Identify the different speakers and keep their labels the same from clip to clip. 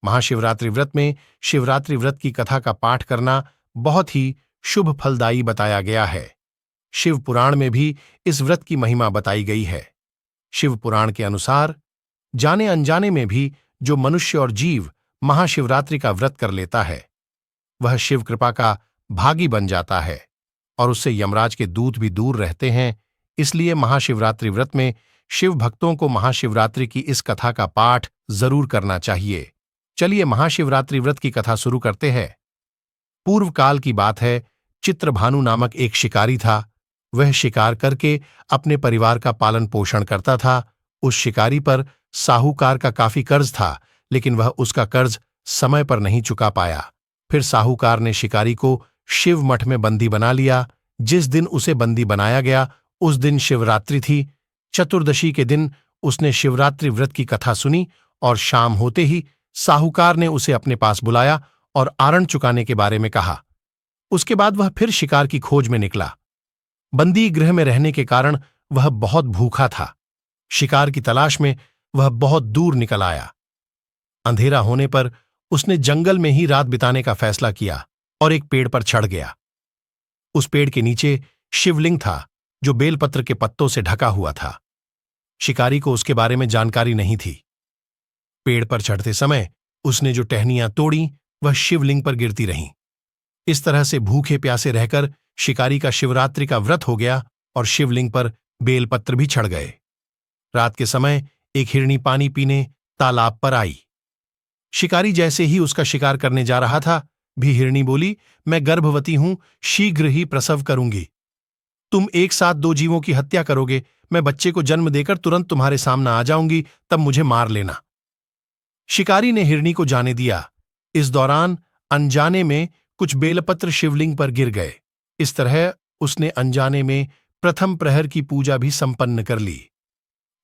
Speaker 1: महाशिवरात्रि व्रत में शिवरात्रि व्रत की कथा का पाठ करना बहुत ही शुभ फलदायी बताया गया है। शिव पुराण में भी इस व्रत की महिमा बताई गई है। शिव पुराण के अनुसार जाने अनजाने में भी जो मनुष्य और जीव महाशिवरात्रि का व्रत कर लेता है वह शिव कृपा का भागी बन जाता है और उससे यमराज के दूत भी दूर रहते हैं। इसलिए महाशिवरात्रि व्रत में शिव भक्तों को महाशिवरात्रि की इस कथा का पाठ जरूर करना चाहिए। चलिए महाशिवरात्रि व्रत की कथा शुरू करते हैं। पूर्व काल की बात है, चित्रभानु नामक एक शिकारी था। वह शिकार करके अपने परिवार का पालन पोषण करता था। उस शिकारी पर साहूकार का काफी कर्ज था, लेकिन वह उसका कर्ज समय पर नहीं चुका पाया। फिर साहूकार ने शिकारी को शिव मठ में बंदी बना लिया। जिस दिन उसे बंदी बनाया गया उस दिन शिवरात्रि थी। चतुर्दशी के दिन उसने शिवरात्रि व्रत की कथा सुनी और शाम होते ही साहूकार ने उसे अपने पास बुलाया और आरण चुकाने के बारे में कहा। उसके बाद वह फिर शिकार की खोज में निकला। बंदी गृह में रहने के कारण वह बहुत भूखा था। शिकार की तलाश में वह बहुत दूर निकल आया। अंधेरा होने पर उसने जंगल में ही रात बिताने का फैसला किया और एक पेड़ पर चढ़ गया। उस पेड़ के नीचे शिवलिंग था जो बेलपत्र के पत्तों से ढका हुआ था। शिकारी को उसके बारे में जानकारी नहीं थी। पेड़ पर चढ़ते समय उसने जो टहनियां तोड़ी वह शिवलिंग पर गिरती रहीं। इस तरह से भूखे प्यासे रहकर शिकारी का शिवरात्रि का व्रत हो गया और शिवलिंग पर बेलपत्र भी चढ़ गए। रात के समय एक हिरनी पानी पीने तालाब पर आई। शिकारी जैसे ही उसका शिकार करने जा रहा था भी हिरनी बोली, मैं गर्भवती हूं, शीघ्र ही प्रसव करूंगी। तुम एक साथ दो जीवों की हत्या करोगे। मैं बच्चे को जन्म देकर तुरंत तुम्हारे सामने आ जाऊंगी, तब मुझे मार लेना। शिकारी ने हिरनी को जाने दिया। इस दौरान अनजाने में कुछ बेलपत्र शिवलिंग पर गिर गए। इस तरह उसने अनजाने में प्रथम प्रहर की पूजा भी संपन्न कर ली।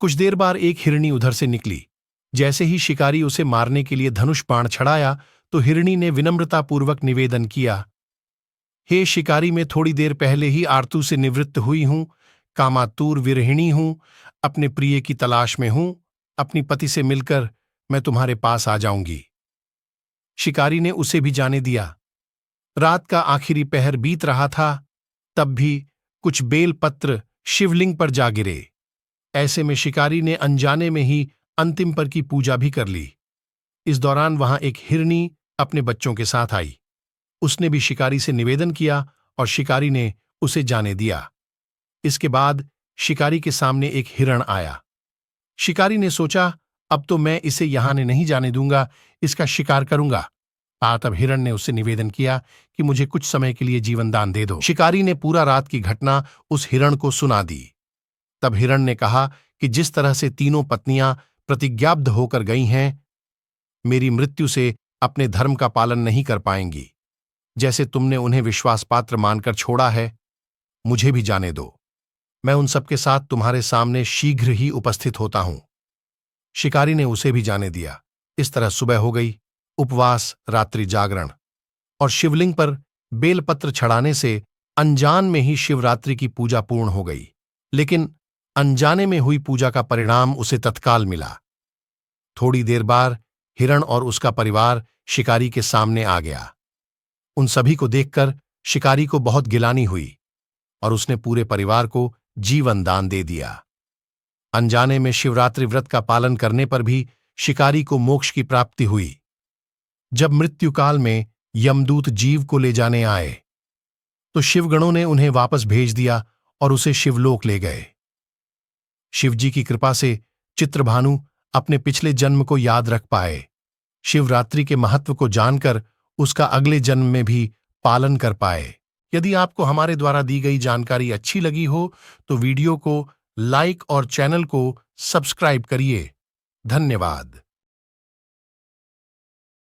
Speaker 1: कुछ देर बाद एक हिरनी उधर से निकली। जैसे ही शिकारी उसे मारने के लिए धनुष बाण छड़ाया तो हिरनी ने विनम्रतापूर्वक निवेदन किया, हे शिकारी, मैं थोड़ी देर पहले ही आरतू से निवृत्त हुई हूं, कामातुर विरहिणी हूं, अपने प्रिय की तलाश में हूं। अपनी पति से मिलकर मैं तुम्हारे पास आ जाऊंगी। शिकारी ने उसे भी जाने दिया। रात का आखिरी पहर बीत रहा था, तब भी कुछ बेलपत्र शिवलिंग पर जा गिरे। ऐसे में शिकारी ने अनजाने में ही अंतिम पर की पूजा भी कर ली। इस दौरान वहां एक हिरनी अपने बच्चों के साथ आई। उसने भी शिकारी से निवेदन किया और शिकारी ने उसे जाने दिया। इसके बाद शिकारी के सामने एक हिरण आया। शिकारी ने सोचा, अब तो मैं इसे यहां नहीं जाने दूंगा, इसका शिकार करूंगा। तब हिरण ने उससे निवेदन किया कि मुझे कुछ समय के लिए जीवन दान दे दो। शिकारी ने पूरा रात की घटना उस हिरण को सुना दी। तब हिरण ने कहा कि जिस तरह से तीनों पत्नियां प्रतिज्ञाबद्ध होकर गई हैं, मेरी मृत्यु से अपने धर्म का पालन नहीं कर पाएंगी। जैसे तुमने उन्हें विश्वास पात्र मानकर छोड़ा है, मुझे भी जाने दो। मैं उन सबके साथ तुम्हारे सामने शीघ्र ही उपस्थित होता हूं। शिकारी ने उसे भी जाने दिया। इस तरह सुबह हो गई। उपवास, रात्रि जागरण और शिवलिंग पर बेलपत्र चढ़ाने से अनजान में ही शिवरात्रि की पूजा पूर्ण हो गई। लेकिन अनजाने में हुई पूजा का परिणाम उसे तत्काल मिला। थोड़ी देर बाद हिरण और उसका परिवार शिकारी के सामने आ गया। उन सभी को देखकर शिकारी को बहुत गिलानी हुई और उसने पूरे परिवार को जीवन दान दे दिया। अनजाने में शिवरात्रि व्रत का पालन करने पर भी शिकारी को मोक्ष की प्राप्ति हुई। जब मृत्युकाल में यमदूत जीव को ले जाने आए तो शिवगणों ने उन्हें वापस भेज दिया और उसे शिवलोक ले गए। शिवजी की कृपा से चित्रभानु अपने पिछले जन्म को याद रख पाए, शिवरात्रि के महत्व को जानकर उसका अगले जन्म में भी पालन कर पाए। यदि आपको हमारे द्वारा दी गई जानकारी अच्छी लगी हो तो वीडियो को लाइक और चैनल को सब्सक्राइब करिए। धन्यवाद।